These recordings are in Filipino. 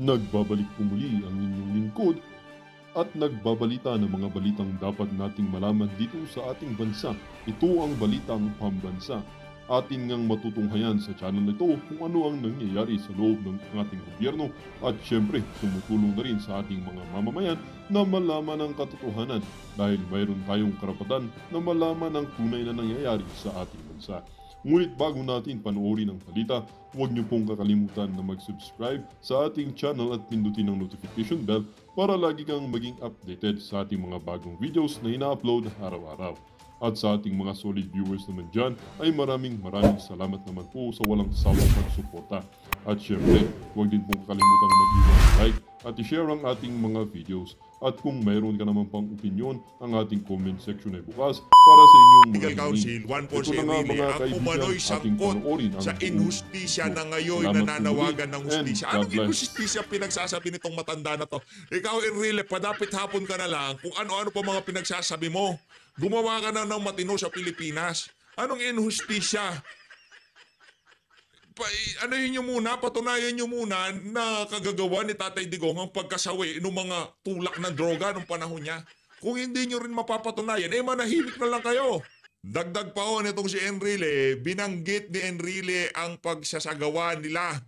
Nagbabalik po muli ang inyong lingkod at nagbabalita ng mga balitang dapat nating malaman dito sa ating bansa. Ito ang Balitang Pambansa. Ating ngang matutunghayan sa channel na ito kung ano ang nangyayari sa loob ng ating gobyerno at syempre tumutulong na rin sa ating mga mamamayan na malaman ang katotohanan dahil mayroon tayong karapatan na malaman ang tunay na nangyayari sa ating bansa. Ngunit bago natin panoorin ang balita, huwag niyo pong kakalimutan na mag-subscribe sa ating channel at pindutin ang notification bell para lagi kang maging updated sa ating mga bagong videos na ina-upload araw-araw. At sa ating mga solid viewers naman dyan ay maraming salamat naman po sa walang sawang pagsuporta. At syempre, huwag din pong kakalimutan mag-iwan ng like at i-share ang ating mga videos. At kung mayroon ka naman pang opinion, ang ating comment section ay bukas para sa inyong mga Legal Council, Juan Ponce Enrile, ang umano'y sangkot sa inhustisya na ngayon nananawagan ng hustisya. Anong inhustisya pinagsasabi nitong matanda na to? Ikaw, Enrile, padapit hapon ka na lang kung ano-ano pa mga pinagsasabi mo. Gumawa ka na ng matino sa Pilipinas. Anong inhustisya? Anuhin nyo muna, patunayan nyo muna na kagagawa ni Tatay Digong ang pagkasawi ng mga tulak ng droga nung panahon niya. Kung hindi nyo rin mapapatunayan, manahimik na lang kayo. Dagdag pa ho nitong si Enrile, binanggit ni Enrile ang pagsasagawa nila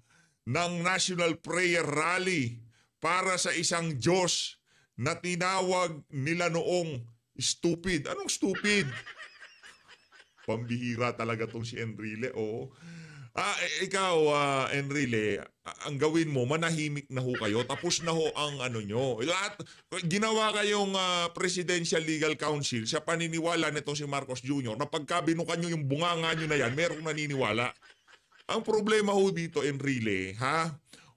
ng National Prayer Rally para sa isang Diyos na tinawag nila noong stupid. Anong stupid? Pambihira talaga tong si Enrile, oo. Ikaw, Enrile, ang gawin mo, manahimik na ho kayo. Tapos na ho ang ano nyo. Lahat, ginawa kayong Presidential Legal Council sa paniniwala nitong si Marcos Jr. na pagka binukan nyo yung bunganga nyo na yan, merong naniniwala. Ang problema ho dito, Enrile,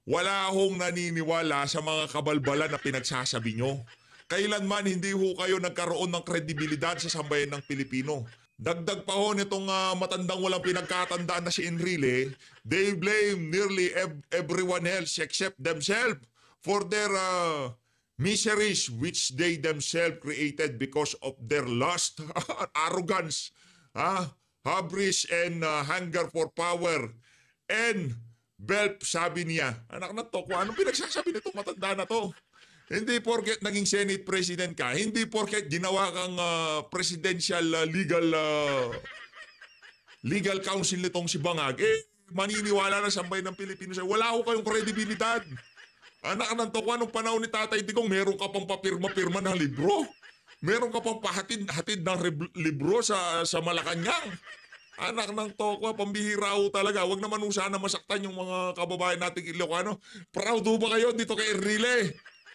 wala hong naniniwala sa mga kabalbalan na pinagsasabi nyo. Kailanman hindi ho kayo nagkaroon ng kredibilidad sa sambayan ng Pilipino. Dagdag pa ho nitong matandang walang pinagkatandaan na si Enrile, they blame nearly everyone else except themselves for their miseries which they themselves created because of their lust, arrogance, hubris and hunger for power. And Belp, sabi niya, anak na to, kung anong pinagsasabi nitong matanda na to? Hindi porket naging Senate President ka, hindi porket ginawa kang Presidential Legal Council nitong si Bangag, maniniwala na sambayan ng Pilipinas. Wala ko kayong kredibilidad. Anak ng to, anong panahon ni Tatay Digong, meron ka pang papirma-pirma ng libro. Meron ka pang pahatid ng libro sa Malacanang. Anak ng tokwa, pambihira ho talaga. Huwag naman sana masaktan yung mga kababayan nating Ilocano. Proud ho ba kayo dito kay Enrile?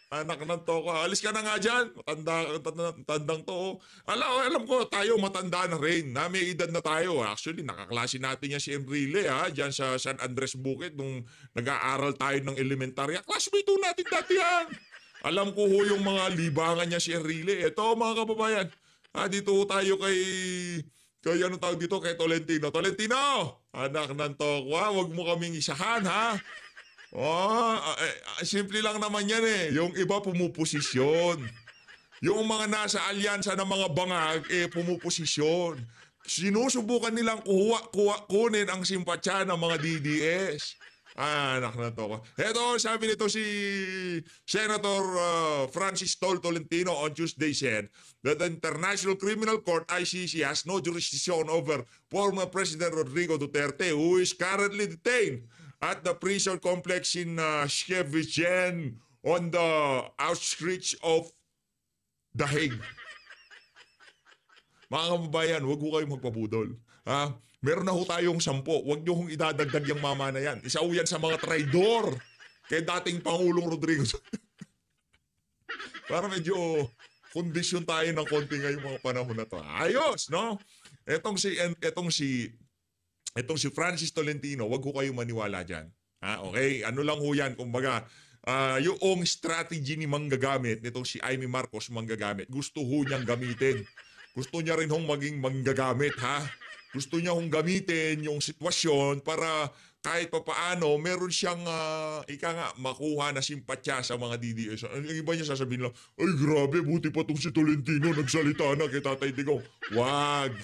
Anak ng tokwa, alis ka na nga dyan. Matandang to. Alam ko, tayo matanda na rin. May edad na tayo. Actually, nakaklase natin yan si Enrile dyan sa San Andres Bukid nung nag-aaral tayo ng elementarya. Classmate ho natin dati yan. Alam ko ho yung mga libangan niya si Enrile. Ito mga kababayan. Dito ho tayo kay ano tawag dito? Kay Tolentino. Tolentino! Anak ng tokwa, wag mo kaming isahan, ha? Simple lang naman yan Yung iba pumuposisyon. Yung mga nasa alyansa ng mga bangag, pumuposisyon. Sinusubukan nilang kunin ang simpatsya ng mga DDS. Anak na to. Ito, sabi nito si Senator Francis Tolentino on Tuesday said that the International Criminal Court, ICC, has no jurisdiction over former President Rodrigo Duterte, who is currently detained at the prison complex in Scheveningen on the outskirts of The Hague. Mga kababayan, huwag ko kayong magpabudol. Meron na ho tayong 10. Huwag nyo hong idadagdag yung mama na yan. Isa ho yan sa mga traidor kay dating Pangulong Rodrigo. Para medyo kondisyon tayo ng konti ngayong mga panahon na to. Ayos, no? Etong si Francis Tolentino, wag ho kayong maniwala dyan. Okay? Ano lang ho yan, kumbaga, yung strategy ni manggagamit, nitong si Amy Marcos manggagamit, gusto ho niyang gamitin. Gusto niya rin hong maging manggagamit, Gusto niya hong gamitin yung sitwasyon para kahit papaano, meron siyang makuha na simpatsya sa mga DDS. Ang iba niya sasabihin lang, ay grabe, buti pa tong si Tolentino, nagsalita na kay Tatay Digong. Wag!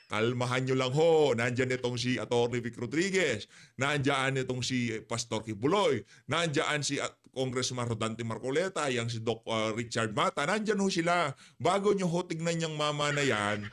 Kalmahan nyo lang ho. Nandyan itong si Atty. Vic Rodriguez. Nandyan itong si Pastor Kibuloy. Nandyan si Congressman Rodante Marcoleta, yang si Doc Richard Mata, nandyan ho sila. Bago nyo ho tignan yung mama na yan,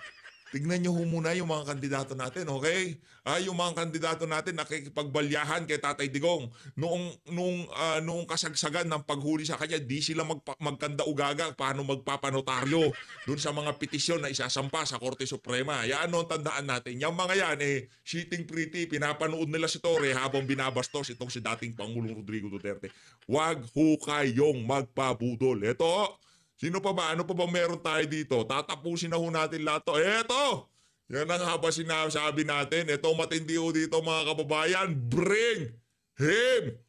tignan nyo ho muna yung mga kandidato natin, okay? Yung mga kandidato natin nakikipagbalyahan kay Tatay Digong. Noong kasagsagan ng paghuli sa kanya, di sila magkanda-ugaga paano magpapanotaryo doon sa mga petisyon na isasampa sa Korte Suprema. Yan ang tandaan natin. Yung mga yan, shitting pretty, pinapanood nila si Torre habang binabastos itong si dating Pangulong Rodrigo Duterte. Wag ho kayong magpabudol. Ito, sino pa ba? Ano pa ba meron tayo dito? Tatapusin na ho natin lahat to. Eto! Yan ang haba sinasabi natin. Ito matindi ho dito mga kababayan. Bring him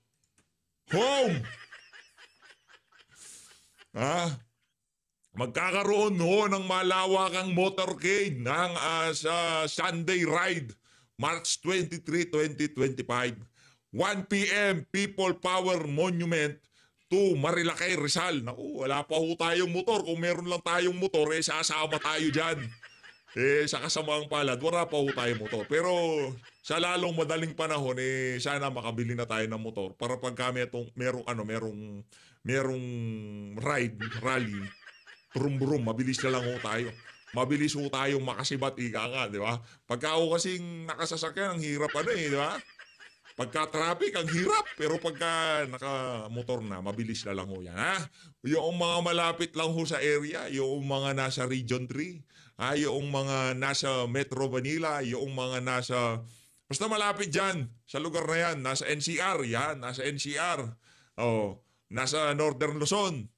home! Magkakaroon ho ng malawakang motorcade ng sa Sunday Ride, March 23, 2025. 1 p.m. People Power Monument to Marilacay, Rizal. Naku, wala pa ho tayong motor. Kung meron lang tayong motor, sasama tayo dyan. Sa kasamaang palad, wala pa ho tayong motor. Pero sa lalong madaling panahon, sana makabili na tayo ng motor para pagka merong rally, brum-brum, mabilis na lang ho tayo. Mabilis ho tayong makasibat, ika nga, di ba? Pagka ho kasing nakasasakyan, ang hirap di ba? Pagka traffic, ang hirap. Pero pagka nakamotor na, mabilis na lang ho yan. Yung mga malapit lang ho sa area, yung mga nasa Region 3, yung mga nasa Metro Manila, yung mga nasa... Basta malapit dyan, sa lugar na yan, nasa NCR, yan, nasa NCR. Nasa Northern Luzon.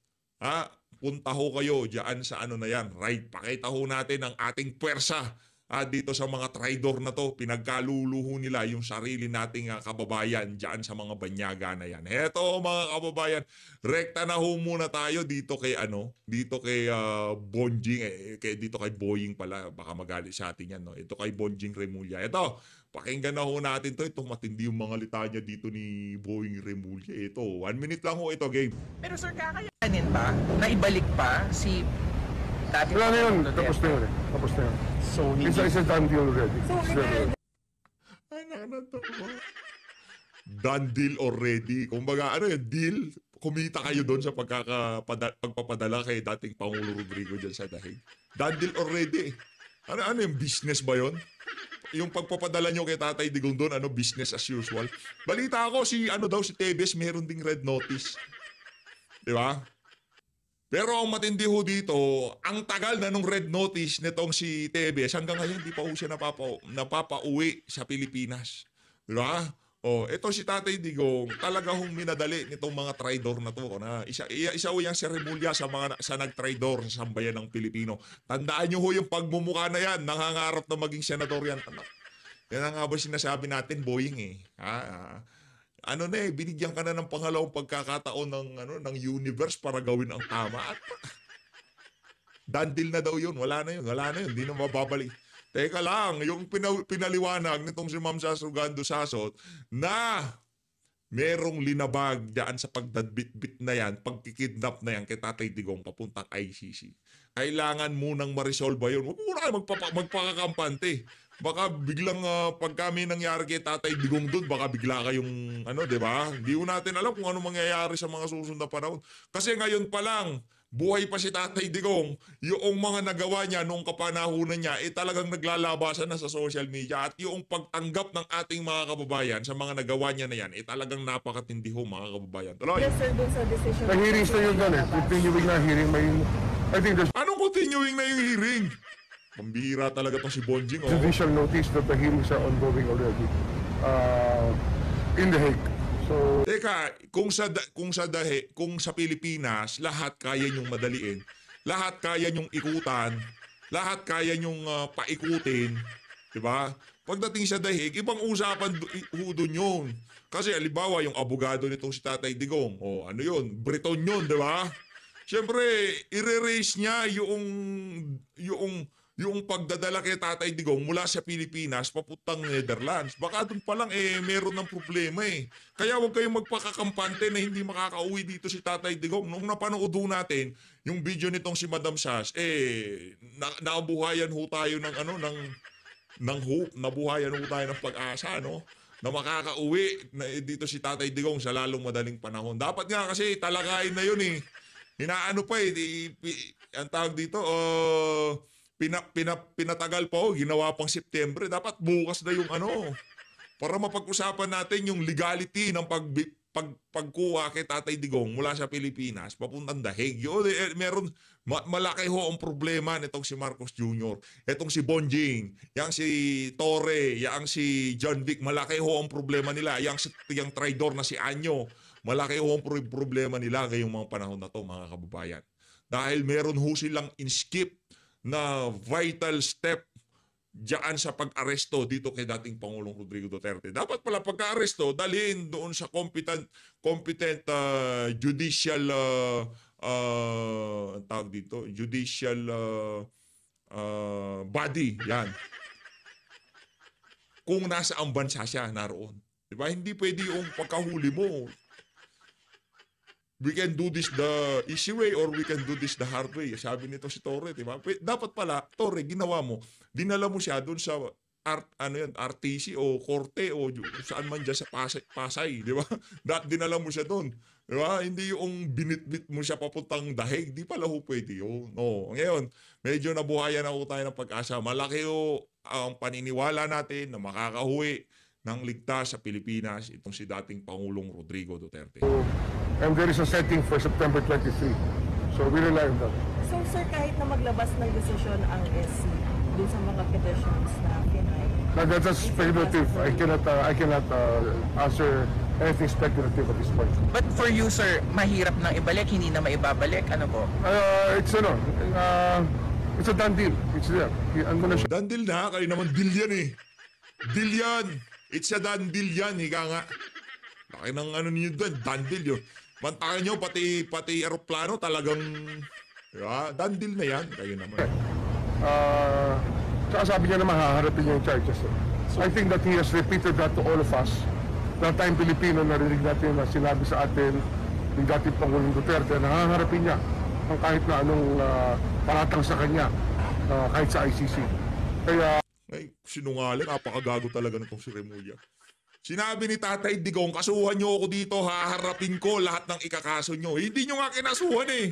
Punta ho kayo dyan sa ano na yan, right? Pakita ho natin ang ating pwersa. Dito sa mga traidor na to, pinagkaluluho nila yung sarili nating kababayan dyan sa mga banyaga na yan. Eto mga kababayan, rekta na ho muna tayo dito kay Bonjing, dito kay Boying pala, baka magalit sa atin yan. No? Ito kay Bonjing Remulla. Ito, pakinggan na ho natin to. Ito matindi yung mga litanya dito ni Boying Remulla. Ito, 1 minute lang ho ito, game. Pero sir, kakayanin ba na ibalik pa si dati? Wala na yun. Tapos na yun. Tapos na yun. So, hindi. It's a done deal already. Ay, nakakatawa. Done deal already. Kumbaga, deal? Kumita kayo doon sa pagpapadala kay dating Pangulo Rodrigo dyan sa dahig. Done deal already. Ano yung business ba yon? Yung pagpapadala nyo kay Tatay Digong doon, business as usual. Balita ako, si Tebes, meron ding red notice. Di ba? Pero ang matindi ho dito, ang tagal na nung red notice nitong si Tebes, hanggang ngayon di pa ho siya napapauwi sa Pilipinas. Di ba? Ito si Tatay Digong, talaga hong minadali nitong mga traidor na to. Isa ho yung si Remulla sa nag-traidor sa sambayan ng Pilipino. Tandaan nyo ho yung pagmumukha na yan, nangangarap na maging senador yan. Yan ang nga ba sinasabi natin, Boying binigyan ka na ng pangalawang pagkakataon ng universe para gawin ang tama. At dandil na daw yun. Wala na yun. Hindi na mababalik. Teka lang, yung pinaliwanag nitong si Ma'am Sasugando Sasot na merong linabag dyan sa pagdadbit-bit na yan, pagkikidnap na yan kay Tatay Digong papuntang ICC. Kailangan munang ma-resolve yun. Huwag muna kayo magpakakampante. Baka biglang pag kami nangyari kay Tatay Digong doon, baka bigla kayong di ba? Hindi ko natin alam kung ano mangyayari sa mga susunod na panahon. Kasi ngayon pa lang, buhay pa si Tatay Digong, yung mga nagawa niya noong kapanahunan niya, talagang naglalabasan na sa social media. At yung pagtanggap ng ating mga kababayan sa mga nagawa niya na yan, talagang napakatindi ho mga kababayan. Tuloy! Yes, sir, dun sa decision. Nag-hearings na yun doon Continuing na hearing. I think there's Anong continuing na yung hearing? Pambihira talaga tong si Bonjing. judicial notice that the hearings are ongoing already in The Hague. So, Teka, kung sa Pilipinas, lahat kaya nyong madaliin, lahat kaya nyong ikutan, lahat kaya nyong paikutin, di ba? Pagdating sa dahig, ibang usapan doon yun. Kasi halimbawa, yung abogado nitong si Tatay Digong, Briton yun, di ba? Siyempre, i-raise niya yung pagdadala kay Tatay Digong mula sa Pilipinas papuntang Netherlands. Baka doon pa lang meron ng problema Kaya huwag kayong magpakakampante na hindi makakauwi dito si Tatay Digong. Nung napanood natin yung video nitong si Madam Sas, nabuhayan ho tayo ng hope, nabuhayan ho tayo ng pag-asa, no? na makakauwi na dito si Tatay Digong sa lalong madaling panahon. Dapat nga kasi talakayin na yun eh. Hinaano pa eh. Ang tawag dito, pinatagal pa ginawa pang September. Dapat bukas na yung ano. Para mapag-usapan natin yung legality ng pagkuha kay Tatay Digong mula sa Pilipinas papuntang Dahig. Meron malaki ho ang problema nitong si Marcos Jr. Itong si Bonjing, yang si Torre, yang si John Vic, malaki ho ang problema nila. Yang traidor na si Anyo, malaki ho ang problema nila ngayong mga panahon na to, mga kababayan. Dahil meron ho silang inskip na vital step diyan sa pag-aresto dito kay dating Pangulong Rodrigo Duterte. Dapat pala pagka-aresto, dalhin doon sa competent judicial tawag dito, judicial body, yan. Kung nasa ang bansa siya naroon. Diba? Hindi pwede yung pagkahuli mo. We can do this the easy way or we can do this the hard way. Sabi nito si Torre, diba? Dapat pala, Torre, ginawa mo, dinala mo siya doon sa RTC o Korte o saan man dyan sa Pasay, di ba? Dinala mo siya doon. Di ba? Hindi yung binitbit mo siya papuntang Dahig. Di pala ho pwede yun. No. Ngayon, medyo nabuhayan ako tayo ng pag-asa. Malaki ho ang paniniwala natin na makakahuwi ng ligtas sa Pilipinas itong si dating Pangulong Rodrigo Duterte. And there is a setting for September 23. So we rely on that. So sir, kahit na maglabas ng desisyon ang SC dun sa mga petitions na Pinay. That's speculative. I cannot answer anything speculative at this point. But for you, sir, mahirap nang ibalik, hindi na maibabalik, ano po? It's a done deal. It's there. I'm gonna show. Done deal na, kayo naman deal yan eh. Deal yan. It's a done deal yan, higa nga. Laki ng ano ninyo doon, done deal yun. Mantakan nyo, pati aeroplano talagang, diba? Done deal na yan, kayo naman. Tsaka sabi niya naman haharapin niya yung charges. I think that he has repeated that to all of us. Na tayong Pilipino, narinig natin na sinabi sa atin ng dating Pangulong Duterte na haharapin niya ang kahit na anong paratang sa kanya, kahit sa ICC. Kaya Ay, sinungaling, napakagago talaga nitong si Remulla. Sinabi ni Tatay Digong, kasuhan nyo ako dito, haharapin ko lahat ng ikakaso nyo. Hindi nyo nga kinasuhan eh.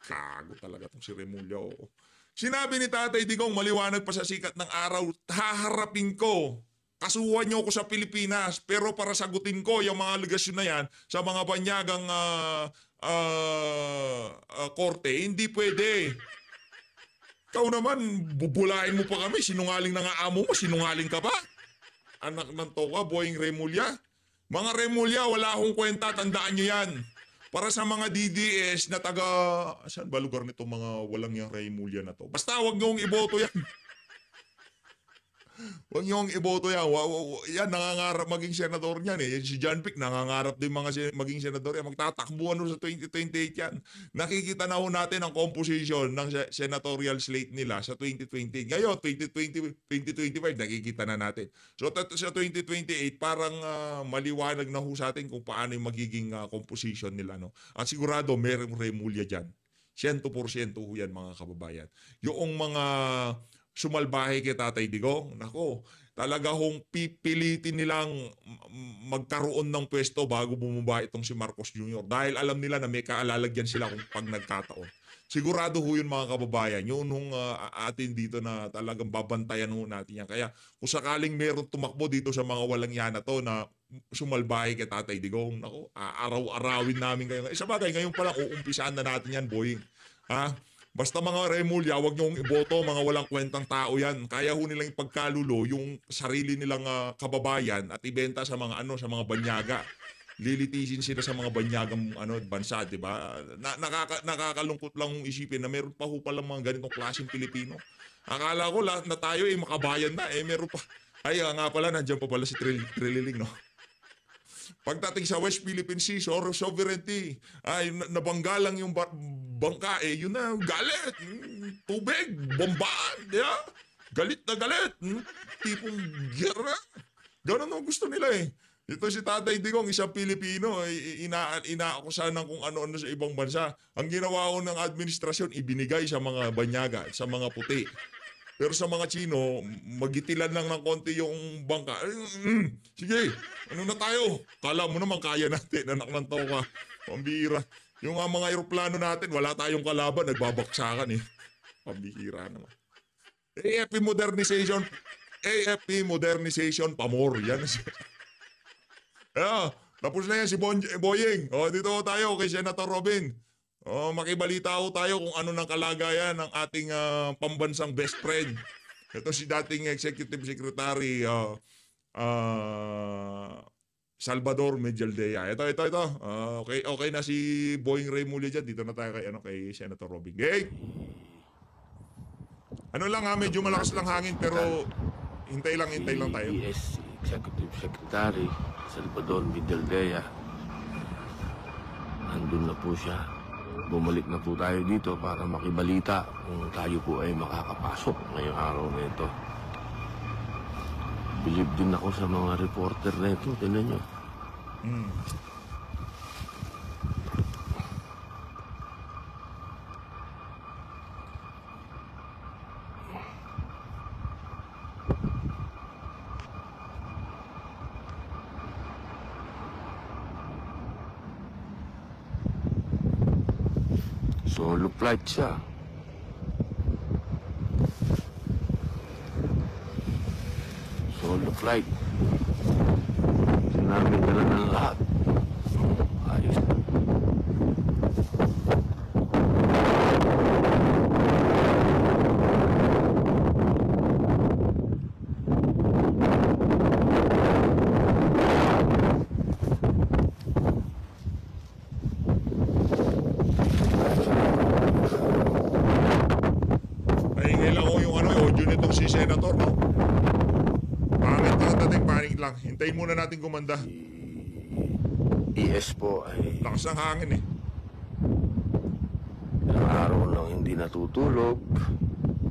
Gago talaga itong si Remulla. Oh. Sinabi ni Tatay Digong, maliwanag pa sa sikat ng araw, haharapin ko. Kasuhan nyo ako sa Pilipinas, pero para sagutin ko yung mga aligasyon na yan sa mga banyagang korte, hindi pwede. Ikaw naman, bubulain mo pa kami, sinungaling na nga amo mo, sinungaling ka pa? Anak ng toka, boying Remulla. Mga Remulla, wala akong kwenta, tandaan nyo yan. Para sa mga DDS na taga, saan ba lugar nito mga walang yung Remulla na to? Basta wag nyo iboto yan. Huwag niyong iboto yan. Yan, nangangarap maging senador niyan eh. Si John Vic, nangangarap din maging senador yan. Magtatakbuhan sa 2028 yan. Nakikita na ho natin ang composition ng senatorial slate nila sa 2020. Ngayon, 2025, nakikita na natin. So sa 2028, parang maliwanag na ho sa atin kung paano yung magiging composition nila. No? At sigurado, merong Remulla dyan. 100% ho yan, mga kababayan. Yung mga sumalbahe kay Tatay Digong, nako, talaga hong pipilitin nilang magkaroon ng pwesto bago bumaba itong si Marcos Jr. Dahil alam nila na may kaalalagyan sila kung pag nagkataon. Sigurado ho yun, mga kababayan. Yun hong atin dito na talagang babantayan ho natin yan. Kaya kung sakaling meron tumakbo dito sa mga walang yan na to na sumalbahe kay Tatay Digong, nako, araw-arawin namin kayo. Isa bagay, ngayon pa lang uumpisaan na natin yan, boy. Ha? Basta mga Remulla, wag niyong iboto, mga walang kwentang tao yan. Kaya ho nilang ipagkalulo yung sarili nilang kababayan at ibenta sa mga sa mga banyaga. Lilitisin sila sa mga banyagang bansa, 'di ba? Nakakalungkot lang isipin na meron pa ho palang mga ganitong klaseng Pilipino. Akala ko lahat na tayo makabayan na meron pa. Ay nga pala, nandiyan pa pala si Trililing, no. Pagdating sa West Philippine Sea, sovereignty, ay nabangga lang yung bangka, yun na, galit, tubig, bombaan, yeah? Galit na galit, tipong gera. Ganun ang gusto nila eh. Ito si Tatay Digong, isang Pilipino, inaakusahan ng kung ano-ano sa ibang bansa. Ang ginawa ko ng administrasyon, ibinigay sa mga banyaga, sa mga puti. Pero sa mga Chino, magitilan lang ng konti yung bangka. Sige, ano na tayo? Kala mo naman kaya natin, anak ng toka. Pambihira. Yung mga eroplano natin, wala tayong kalaban, nagbabaksakan eh. Pambihira naman. AFP modernization pamor. Yan. Tapos na yan si Boying. Dito tayo kay Senator Robin. Makibalita ho tayo kung ano ng kalagayan ng ating pambansang best friend. Ito si dating Executive Secretary Salvador Medialdea. Ito. Okay na si Boying Remulla dyan. Dito na tayo kay Senator Robin. Okay? Ano lang medyo malakas lang hangin pero hintay lang tayo. ES Executive Secretary Salvador Medialdea. Nandun na po siya. Bumalik na po tayo dito para makibalita kung tayo po ay makakapasok ngayong araw na ito. Bilib din ako sa mga reporter na ito. Tignan nyo. Solo flight siya. Solo flight. Sinabi na lang ng lahat. Ayos na. Si Senator, no? Pangit lang dating panic lang. Hintayin muna natin gumanda. ES po ay Lakas ng hangin eh. ilang araw lang hindi natutulog.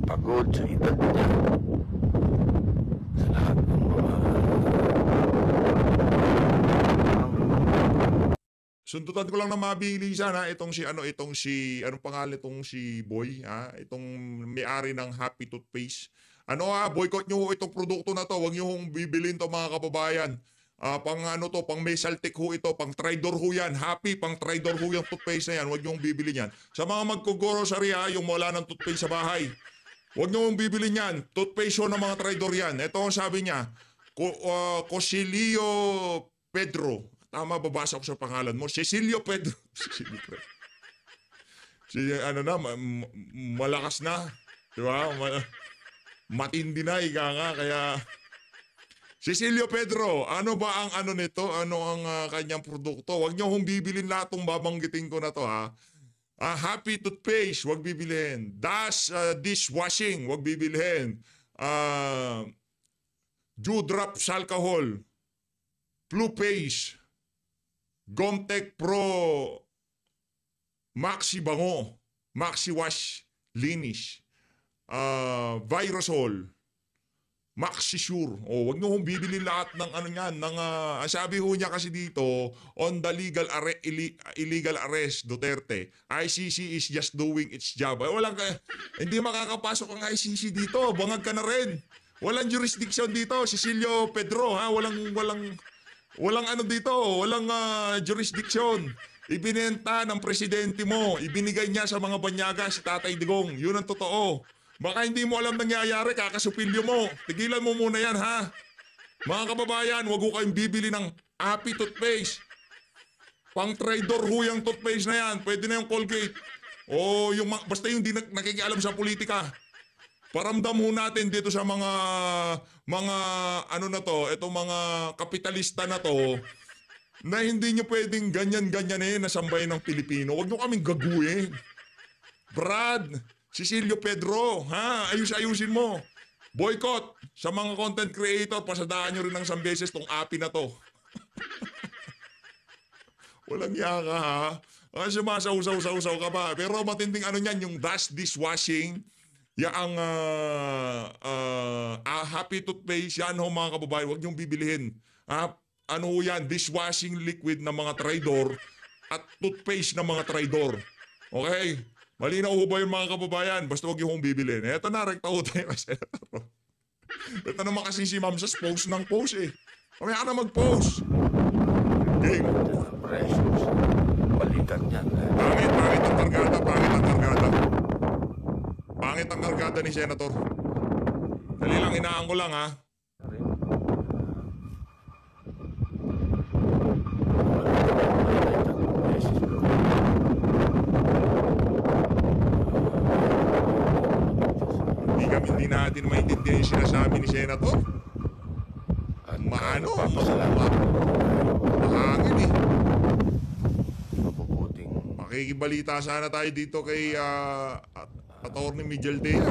Pagod sa edad niya. Sa lahat ng mga Sundutan ko lang na mabilisan ha, itong anong pangalan itong si Boy ha, itong may-ari ng Happy Toothpaste. Boycott nyo itong produkto na to, huwag nyo hong bibilin to mga kababayan. Pang Mesaltic ho ito, pang Tridor ho yan, Happy, pang Tridor ho yung toothpaste na yan, huwag nyo hong bibilin yan. Sa mga magkugorosary ha, yung wala ng toothpaste sa bahay, huwag nyo hong bibilin yan, toothpaste ho ng mga Tridor yan. Ito ang sabi niya, Cosilio Pedro. Tama, babasa ko sa pangalan mo. Cecilio Pedro. Malakas na. Diba? Matindi na, kaya... Cecilio Pedro, ano ba ang nito? Ano ang kanyang produkto? Huwag niyo hong bibilin lahat ng babanggitin ko na to, ha? Happy Toothpaste, huwag bibilhin. Das Dishwashing, huwag bibilhin. Dewdrops Alcohol. Blue Paste. Gomtech Pro Maxi Bango, Maxi Wash Linis, Virosol, Maxi Sure. Wag niyo hong bibili lahat ng ang sabi ho niya kasi dito, on the illegal arrest Duterte, ICC is just doing its job. Hindi makakapasok ang ICC dito, bangag ka na rin. Walang jurisdiction dito, Cecilio Pedro, ha? Walang dito, walang jurisdiction. Ibinenta ng presidente mo, ibinigay niya sa mga banyaga si Tatay Digong. Yun ang totoo. Baka hindi mo alam nangyayari, kakasupilyo mo. Tigilan mo muna yan, ha? Mga kababayan, wag ho kayong bibili ng Happy Toothpaste. Pang Tridor ho yung toothpaste na yan. Pwede na yung Colgate. Basta yung di nakikialam sa politika. Paramdam ho natin dito sa mga itong mga kapitalista na to, na hindi nyo pwedeng ganyan-ganyan nasambay ng Pilipino. Huwag nyo kaming gaguhin. Brad, Cecilio Pedro, ha? Ayusin mo. Boycott sa mga content creator, pasadaan nyo rin ng isang beses tong api na to. Walang yaka, ha? Sumasaw-saw-saw ka pa. Pero matinding niyan, yung Das Dishwashing, ang Happy Toothpaste, yan ho mga kababayan, huwag niyong bibilihin. Yan, dishwashing liquid ng mga Tridor at toothpaste ng mga Tridor. Okay? Malinaw ho ba yung mga kababayan? Basta huwag yung bibilin. Eto na, rekta ho tayo kay Senator. Ito naman kasi si Ma'am Sas, post ng post eh. Mamaya ka na mag-post. Game. Precious. Balikan yan. Pangit ang kargada, pangit ang kargada. Pangit ang kargada ni Senator. Dali lang, inaan ko lang ha. Hindi natin maintindihan yung sinasabi ni Senator. Maano? Mahangin eh. Mabubuting Makikibalita sana tayo dito kay Atty. Miguel Dea.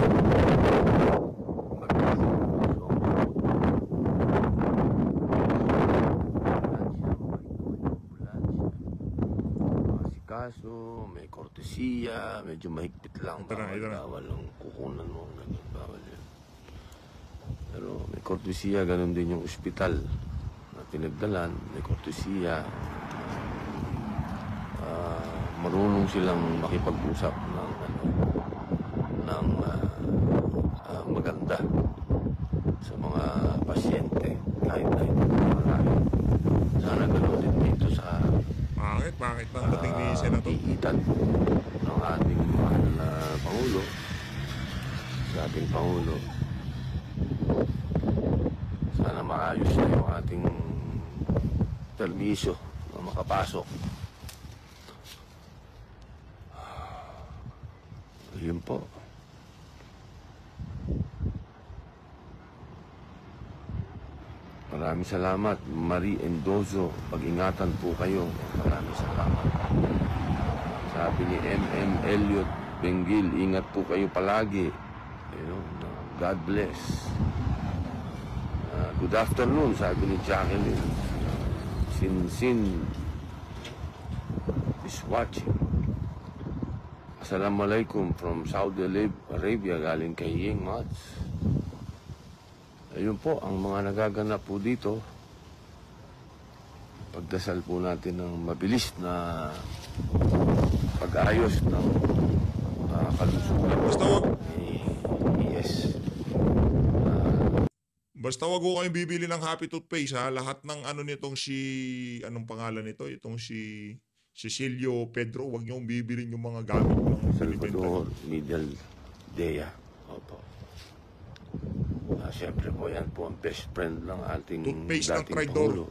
kaso, may kortesiya, medyo mahigpit lang. Ito na. Bawal ang kukunan mo. Ganun, bawal yun. Pero may kortesiya, ganun din yung ospital na pinagdalan. May kortesiya. Marunong silang makipag-usap ng maganda sa mga pasyente kahit na hindi marami. Sana gano'n din dito sa Bakit nang dating ni Senator? iitan ng ating mahal na Pangulo, sa ating Pangulo. Sana maayos na yung ating permisyo na makapasok. Yun po. Maraming salamat, Marie Endozo. Pag-ingatan po kayo. Maraming salamat. Sabi ni M.M. Elliot Benguil, ingat po kayo palagi. God bless. Good afternoon, sabi ni Jacqueline. Sin is watching. Assalamualaikum from Saudi Arabia, galing kay Ying Mats. Ayun po ang mga nagaganap po dito. Pagdasal po natin ng mabilis na pag-ayos ng kalusugan. Basta wag ko kayong bibili ng Happy Toothpaste ha. Lahat ng ano nitong anong pangalan nito? Itong si Cecilio Pedro, wag niyong bibilin yung mga gamit ng Salvador Miguel Dea. Opo. Siyempre po yan po ang best friend ng ating Toothpaste ng dating Tridor. Pangulo.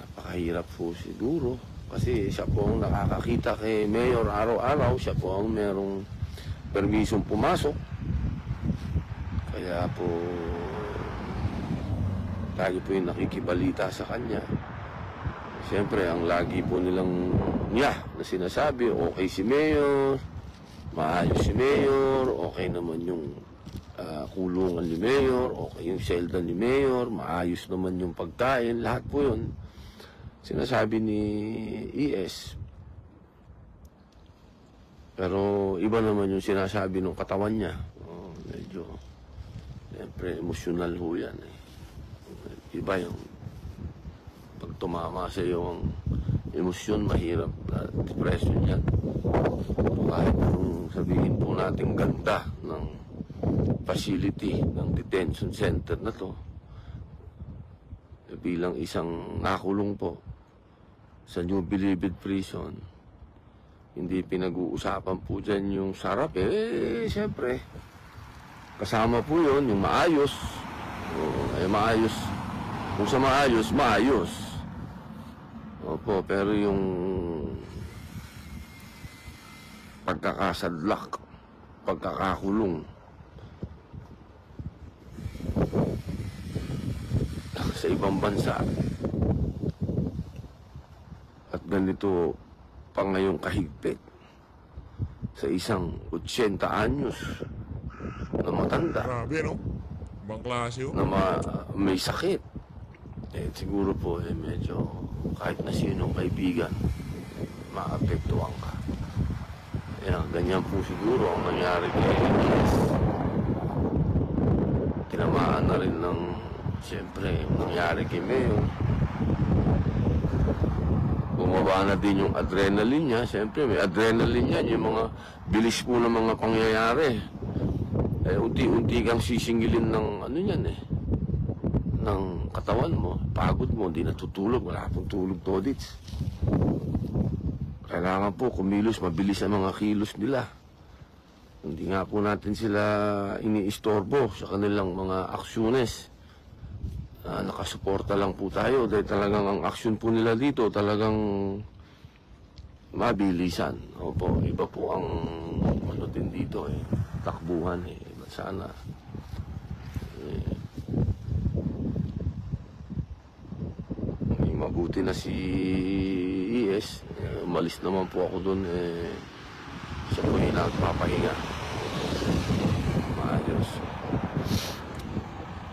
Napakahirap po siguro kasi siya po ang nakakakita kay Mayor araw-araw. Siya po ang merong permisong pumasok. Kaya po tayo po yung nakikibalita sa kanya. Siyempre, ang lagi po nilang na sinasabi, okay si Mayor, maayos si Mayor, okay naman yung kulungan ni Mayor, okay yung selda ni Mayor, maayos naman yung pagkain, lahat po yun. Sinasabi ni ES. Pero iba naman yung sinasabi ng katawan niya. Medyo, siyempre, emosyonal ho yan. Iba yung pag tumama sa iyo ang emosyon, mahirap na depression yan. Kahit anong sabihin po natin ganda ng facility ng detention center na to, bilang isang nakulong po sa New Bilibid Prison, hindi pinag-uusapan po dyan yung sarap. Siyempre, kasama po yun, yung maayos. Maayos. Kung sa maayos, maayos. Opo, pero yung pagkakasadlak, pagkakakulong, sa ibang bansa, at ganito pa ngayong kahigpit, sa isang 80 anyos na matanda, Grabe, no? Ibang klase, oh. na may sakit. Siguro po, medyo kahit na sinong kaibigan, maapektuhan ka. Ganyan po siguro ang nangyari kay Elias. Tinamaan na rin ng, siyempre, nangyari kay Mayor. bumaba na din yung adrenaline niya. Siyempre, may adrenaline yan. Yung mga bilis po ng mga pangyayari. Unti-unti kang sisingilin ng ano yan ng katawan mo. Pagod mo, hindi natutulog. Wala pong tulog, Todits. Kailangan po kumilos, mabilis ang mga kilos nila. Hindi nga po natin sila iniistorbo sa kanilang mga aksyones. Nakasuporta lang po tayo dahil talagang ang aksyon po nila dito talagang mabilisan. Opo, iba po ang ano din dito takbuhan sana. Mabuti na si ES. Umalis naman po ako doon. Siya po yung nagpapahinga. Maayos.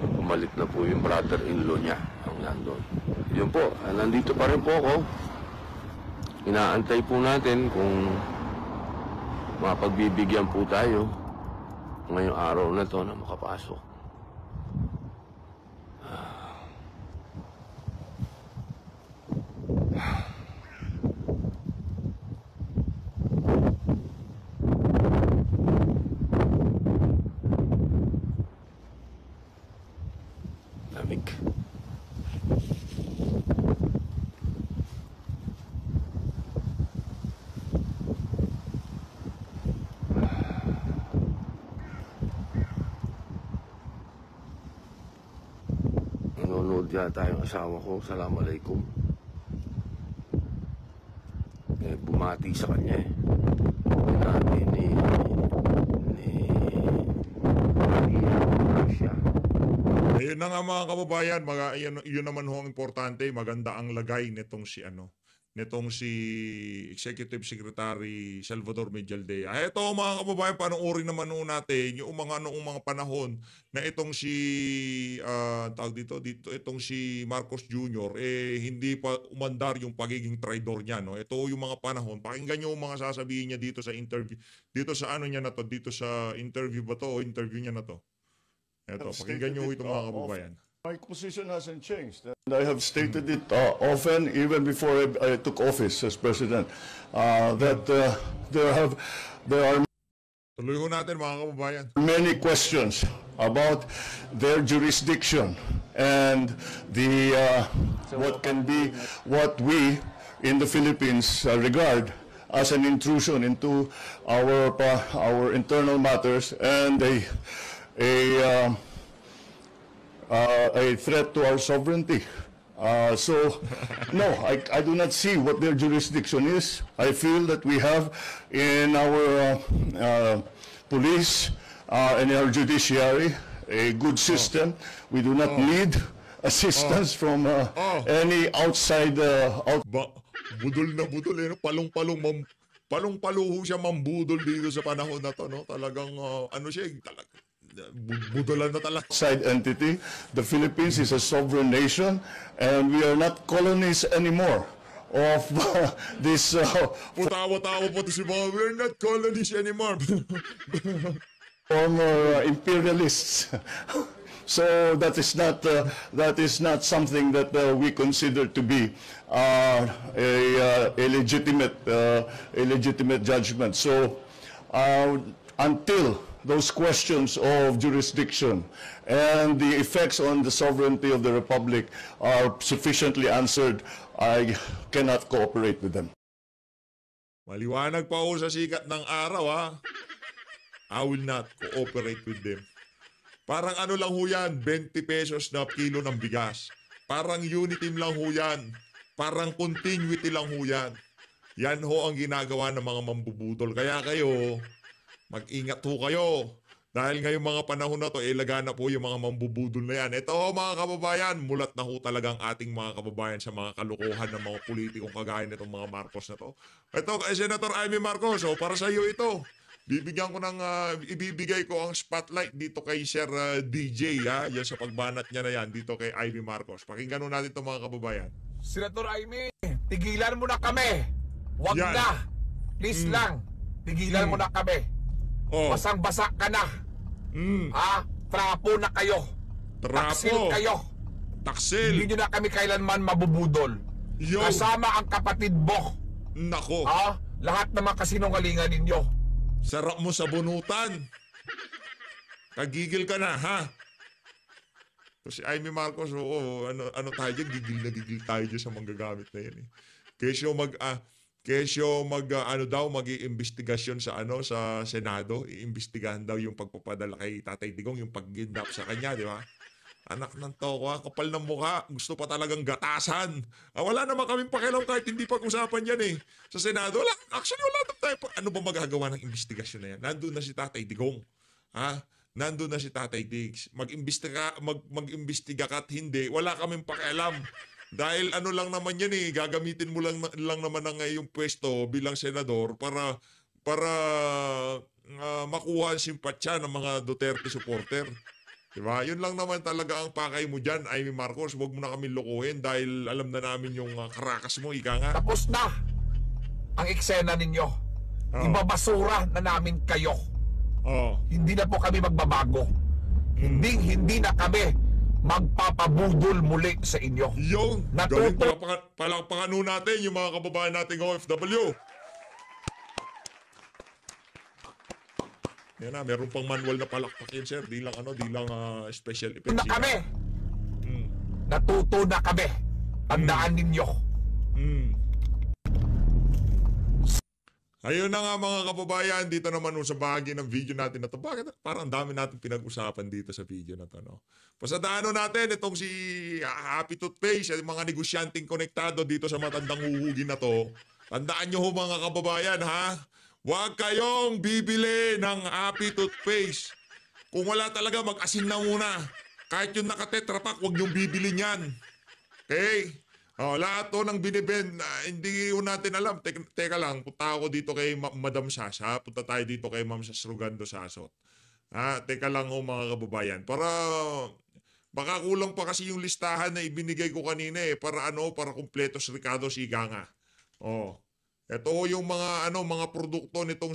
Bumalik na po yung brother-in-law niya ang nandun. Yun po, nandito pa rin po ako. Inaantay po natin kung mapagbibigyan po tayo ngayong araw na to na makapasok. Lamig. Nanonood yata yung asawa ko. Assalamualaikum. Bumati sa kanya Sabi ni Russia. Ayun na nga mga kababayan, yun naman ho ang importante, maganda ang lagay nitong si Executive Secretary Salvador Medialdea. Ito mga kababayan, panuorin naman ho natin yung noong mga panahon na itong itong si Marcos Jr. Hindi pa umandar yung pagiging traidor niya. No? Ito yung mga panahon. Pakinggan nyo yung mga sasabihin niya dito sa interview. Dito sa interview ba to o interview niya na to? Ito, pakinggan nyo ito mga kababayan. My position hasn't changed, and I have stated it often, even before I took office as president, that there are Tuloy ho natin mga kababayan. many questions about their jurisdiction and what we in the Philippines regard as an intrusion into our internal matters and a threat to our sovereignty. No, I do not see what their jurisdiction is. I feel that we have in our police and in our judiciary a good system. We do not need assistance from any outside. Budol na budol no? Palong-palo siya mambudol dito sa panahon na to, no? Talagang budolan na talaga. Outside entity. The Philippines is a sovereign nation, and we are not colonies anymore of this. Tawa-tawa po to si Mama. We're not colonies anymore. Former imperialists. So that is not something that we consider to be a legitimate judgment. So until those questions of jurisdiction and the effects on the sovereignty of the Republic are sufficiently answered, I cannot cooperate with them. Maliwanag pa ho sa sikat ng araw, ha? I will not cooperate with them. Parang ano lang ho yan, 20 pesos na kilo ng bigas. Parang unitim lang ho yan. Parang continuity lang ho yan. Yan ho ang ginagawa ng mga mambubudol. Kaya kayo, mag-ingat ho kayo. Dahil ngayong mga panahon na to, laga na po yung mga mambubudol na yan. Ito ho mga kababayan, mulat na ho talagang ating mga kababayan sa mga kalukuhan ng mga politikong kagaya nitong mga Marcos na to. Ito, Senator Amy Marcos, para sa iyo ito. Ibibigay ko ang spotlight dito kay Sir DJ, ha? Yan sa pagbanat niya na yan, dito kay Amy Marcos. Pakinggan ho natin ito mga kababayan. Senator Amy, tigilan mo na kami. Wag Yan. na. Please lang. Tigilan mo na kami. Basang-basa ka na. Ha? Trapo na kayo. Trapo. Taksil kayo. Taksil. Hindi nyo na kami kailanman mabubudol. Yo. Kasama ang kapatid mo. Nako, Lahat naman kasinungalingan ninyo. sarap mo sa bunutan. Kagigil ka na, ha? So si Amy Marcos, ano tayo dyan, gigil tayo dyan sa manggagamit na yan eh. Kesyo mag-iimbestigasyon sa Senado, iimbestigahan daw yung pagpapadala kay Tatay Digong, yung pag-kidnap sa kanya, di ba? Anak ng toko, kapal ng mukha, gusto pa talagang gatasan. Wala naman kaming pakialam kahit hindi pag-usapan yan eh. Sa Senado, wala naman tayo. Ano ba magagawa ng imbestigasyon na yan? Nandun na si Tatay Digong. Nandun na si Tatay Diggs. Mag-imbestiga ka at hindi, wala kaming pakialam. Dahil ano lang naman yan eh, gagamitin mo lang naman ang iyong pwesto bilang senador para makuha ang simpatsya ng mga Duterte supporter. Diba? Yun lang naman talaga ang pakay mo dyan, Amy Marcos. Huwag mo na kami lokohin dahil alam na namin yung karakas mo, ika nga. Tapos na ang eksena ninyo. Ibabasura na namin kayo. Hindi na po kami magbabago. Hindi na kami magpapabudol muli sa inyo. Yung gawin palakpakan natin yung mga kababayan nating OFW. Yan na, meron pang manual na palakpakin, sir. Di lang special effects. Na kami. Natuto na kami. Tandaan ninyo. Ayun na nga mga kababayan, dito naman sa bahagi ng video natin na to. Bakit? Parang dami natin pinag-usapan dito sa video na to, no? Pasadaan natin itong si Happy Toothpaste at mga negosyanteng konektado dito sa matandang huhugin na to. Tandaan nyo ho mga kababayan, ha? Huwag kayong bibili ng Happy Toothpaste. Kung wala talaga, mag-asin na muna. Kahit yung naka-Tetra Pak, huwag niyong bibili niyan. Okay? Lahat to ng binibend, hindi ko natin alam. Teka lang, punta ako dito kay Madam Sasa. Punta tayo dito kay Ma'am Sasrugando Sasot. Teka lang mga kababayan. Para baka kulang pa kasi yung listahan na ibinigay ko kanina eh. Para kumpletos Ricardo Siganga. Ito yung mga produkto nitong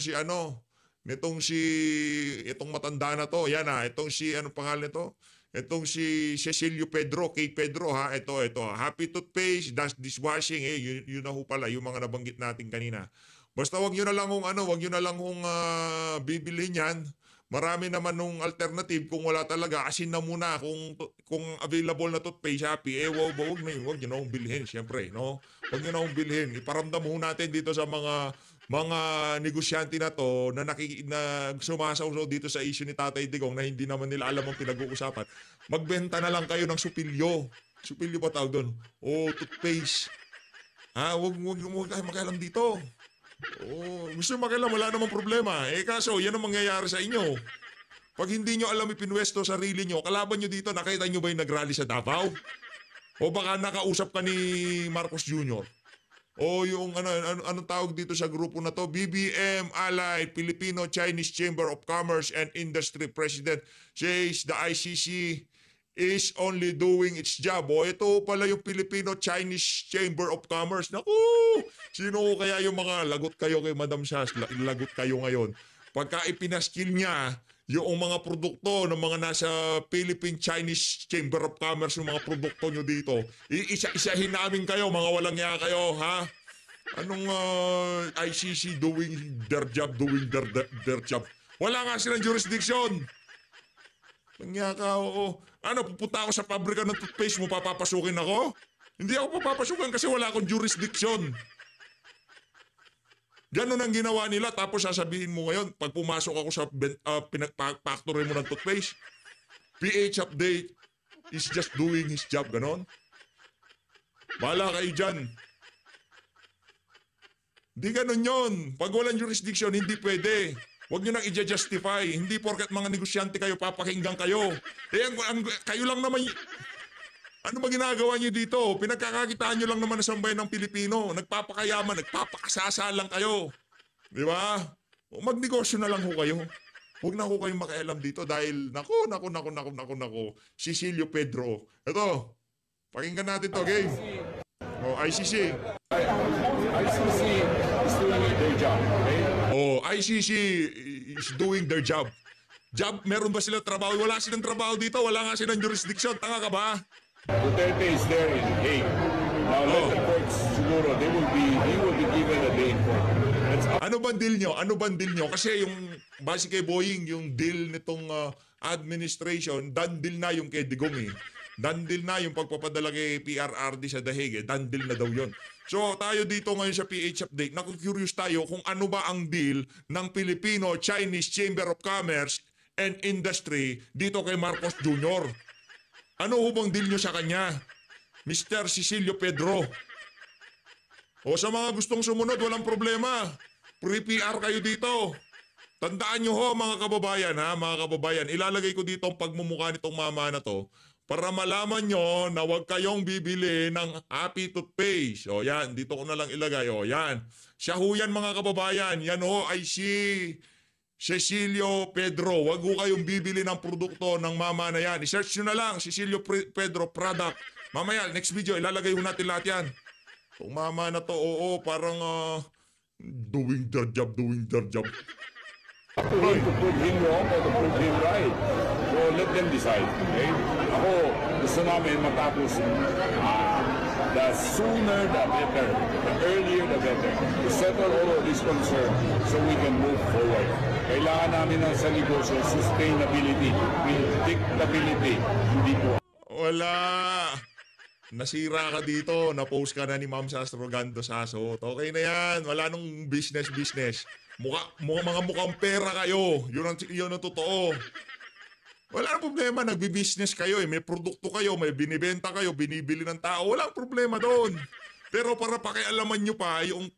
itong matanda na to. Yan itong anong pangalan nito? Itong si Cecilio Pedro, kay Pedro ha. Ito. Happy Toothpaste, dishwashing, yun na ho pala, yung mga nabanggit natin kanina. Basta wag nyo na lang kung bibilhin yan. Marami naman nung alternative kung wala talaga, asin na muna kung available na toothpaste, Happy, wag nyo na kong bilhin, syempre, no? Wag nyo na kong bilhin. Iparamdam ho natin dito sa mga negosyante na to na sumasaw dito sa issue ni Tatay Digong na hindi naman nila alam ang pinag-uusapan. Magbenta na lang kayo ng supilyo. Supilyo ba tawag doon? Toothpaste. Huwag kayo makialam dito. Gusto makialam, wala namang problema. Kaso, yan ang mangyayari sa inyo. Pag hindi nyo alam ipinwesto sarili nyo, kalaban nyo dito, nakita nyo ba yung nag-rally sa Davao? O baka nakausap ka ni Marcos Jr.? O yung anong tawag dito sa grupo na to? BBM Allied Filipino-Chinese Chamber of Commerce and Industry President says the ICC is only doing its job. Ito pala yung Filipino-Chinese Chamber of Commerce. Naku! Sino kaya yung mga lagot kayo kay Madam Sas? Lagot kayo ngayon. Pagka ipinaskil niya yung mga produkto ng mga nasa Philippine-Chinese Chamber of Commerce, yung mga produkto nyo dito, iisa-isahin namin kayo, mga walang niya kayo, ha? Anong ICC doing their job? Wala nga silang jurisdiction. Nangyaka ka, oo. Pupunta ako sa pabrika ng toothpaste mo, papapasukin ako? Hindi ako papapasukin kasi wala akong jurisdiction. Ganon ang ginawa nila, tapos sasabihin mo ngayon, pag pumasok ako sa factory mo ng toothpaste, PH update is just doing his job, ganon. Bahala kayo dyan. Di ganon yun. Pag walang jurisdiction, hindi pwede. Huwag nyo nang i-justify. Hindi porket mga negosyante kayo, papakinggan kayo. Kayo lang naman, ano ba ginagawa nyo dito? Pinagkakakitaan nyo lang naman sa sambayan ng Pilipino. Nagpapakayaman, nagpapakasasa lang kayo. Di ba? Magnegosyo na lang ho kayo. Huwag na ho kayong makialam dito dahil, naku. Cecilio Pedro. Ito, pakinggan natin to, game. ICC. ICC is doing their job, okay? ICC is doing their job. Meron ba silang trabaho? Wala silang trabaho dito. Wala nga silang jurisdiction. Tanga ka ba? Duterte is there in Hague. let the courts siguro, he will be given a day in court. That's up. Ano bang deal nyo? Ano bang deal nyo? Kasi yung base kay Boying, yung deal nitong administration, done deal na yung kay Digong eh. Done deal na yung pagpapadala kay PRRD sa Dahig eh. Done deal na daw yun. So tayo dito ngayon sa PH Update, naku-curious tayo kung ano ba ang deal ng Filipino-Chinese Chamber of Commerce and Industry dito kay Marcos Jr. Ano ho bang deal nyo sa kanya? Mr. Cecilio Pedro. O sa mga gustong sumunod, walang problema. Free PR kayo dito. Tandaan nyo ho mga kababayan ha, mga kababayan. Ilalagay ko dito ang pagmumukha nitong mama na to para malaman nyo na huwag kayong bibili ng Happy Toothpaste. O yan, dito ko na lang ilagay. O yan. Siya ho yan mga kababayan. Yan ho ay si Cecilio Pedro. Huwag ho kayong bibili ng produkto ng mama na yan. I-search nyo na lang, Cecilio Pedro product. Mamaya, next video, ilalagay ho natin lahat yan. Itong mama na to, oo, parang doing their job. Up to him to prove him wrong or to prove him right. So let them decide. Okay? Ako, gusto namin matapos the sooner the better. The earlier the better. To settle all of this concern so we can move forward. Kailangan namin ng sa negosyo, sustainability, predictability. Hindi po. Wala. Nasira ka dito. Na-post ka na ni Ma'am Sastrogando Sasot. Okay na yan. Wala nung business. Mga mukhang pera kayo. Yun ang totoo. Wala nang problema. Nagbi-business kayo eh. May produkto kayo. May binibenta kayo. Binibili ng tao. Walang problema doon. Pero para pakialaman nyo pa yung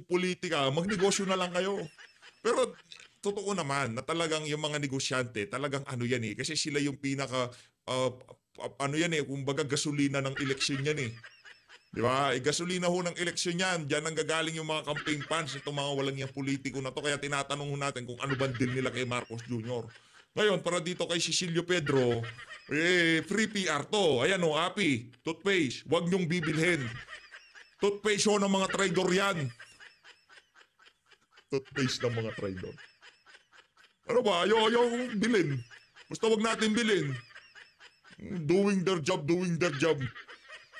politika, magnegosyo na lang kayo. Pero totoo naman na talagang yung mga negosyante, talagang ano yan eh. Kasi sila yung pinaka, ano yan eh, kumbaga gasolina ng eleksyon yan eh. Di ba? Gasolina ho ng eleksyon yan. Diyan ang gagaling yung mga campaign funds, itong mga walang yung politiko na to. Kaya tinatanong ho natin kung ano ba deal nila kay Marcos Jr. Ngayon, para dito kay Cecilio Pedro, free PR to. Ayan o, Happy Toothpaste. Huwag niyong bibilhin. Toothpaste ho ng mga traidor yan. Toothpaste ng mga traidor. Ano ba? Ayaw kong bilhin. Basta wag natin bilhin. Doing their job.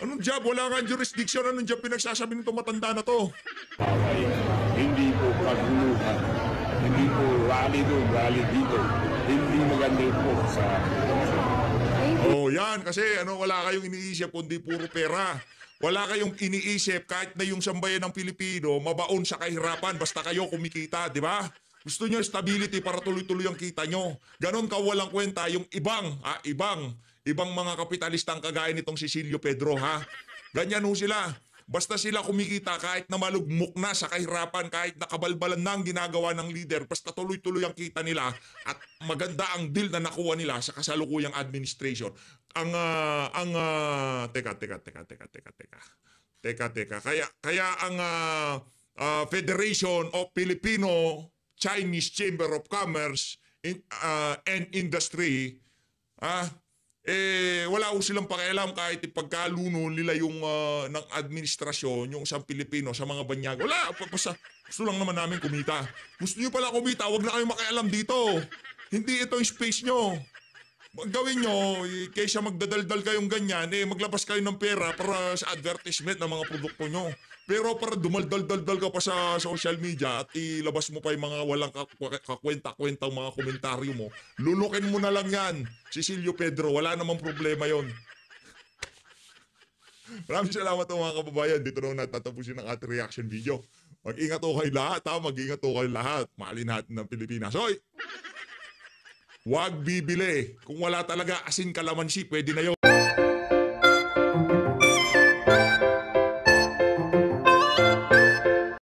Anong job? Wala nga jurisdiction. Anong job pinagsasabi nito matanda na to? Ay, hindi po paguluhan. Hindi po rally doon, rally dito. Hindi maganda po sa... Oh, yan. Kasi wala kayong iniisip kundi puro pera. Wala kayong iniisip kahit na yung sambayan ng Pilipino mabaon sa kahirapan basta kayo kumikita, di ba? Gusto nyo stability para tuloy-tuloy ang kita nyo. Ganon ka walang kwenta yung ibang mga kapitalistang kagaya nitong Cecilio Pedro, ha? Ganyan ho sila. Basta sila kumikita kahit na malugmok na sa kahirapan, kahit nakabalbalan na ang ginagawa ng leader, basta tuloy-tuloy ang kita nila at maganda ang deal na nakuha nila sa kasalukuyang administration. Teka. Kaya ang Federation of Filipino Chinese Chamber of Commerce and Industry, wala ko silang pakialam kahit ipagkaluno nila yung ng administrasyon, yung isang Pilipino sa mga banyag. Wala, gusto lang naman namin kumita. Gusto nyo pala kumita, wag na kayo makialam dito. Hindi ito yung space nyo. Gawin nyo, kaysa magdadaldal kayong ganyan, maglabas kayo ng pera para sa advertisement ng mga produkto nyo. Pero para dumaldal-daldal ka pa sa social media at ilabas mo pa yung mga walang kakwenta-kwentang mga komentaryo mo, lulukin mo na lang yan, Cecilio Pedro. Wala namang problema yon. Maraming salamat mga kababayan. Dito na natatapusin ang ating reaction video. Mag-ingat ho kayo lahat, ha? Mag-ingat ho kayo lahat. Mahalin natin ng Pilipinas. Hoy! Huwag bibili. Kung wala talaga asin kalamansi, pwede na yun.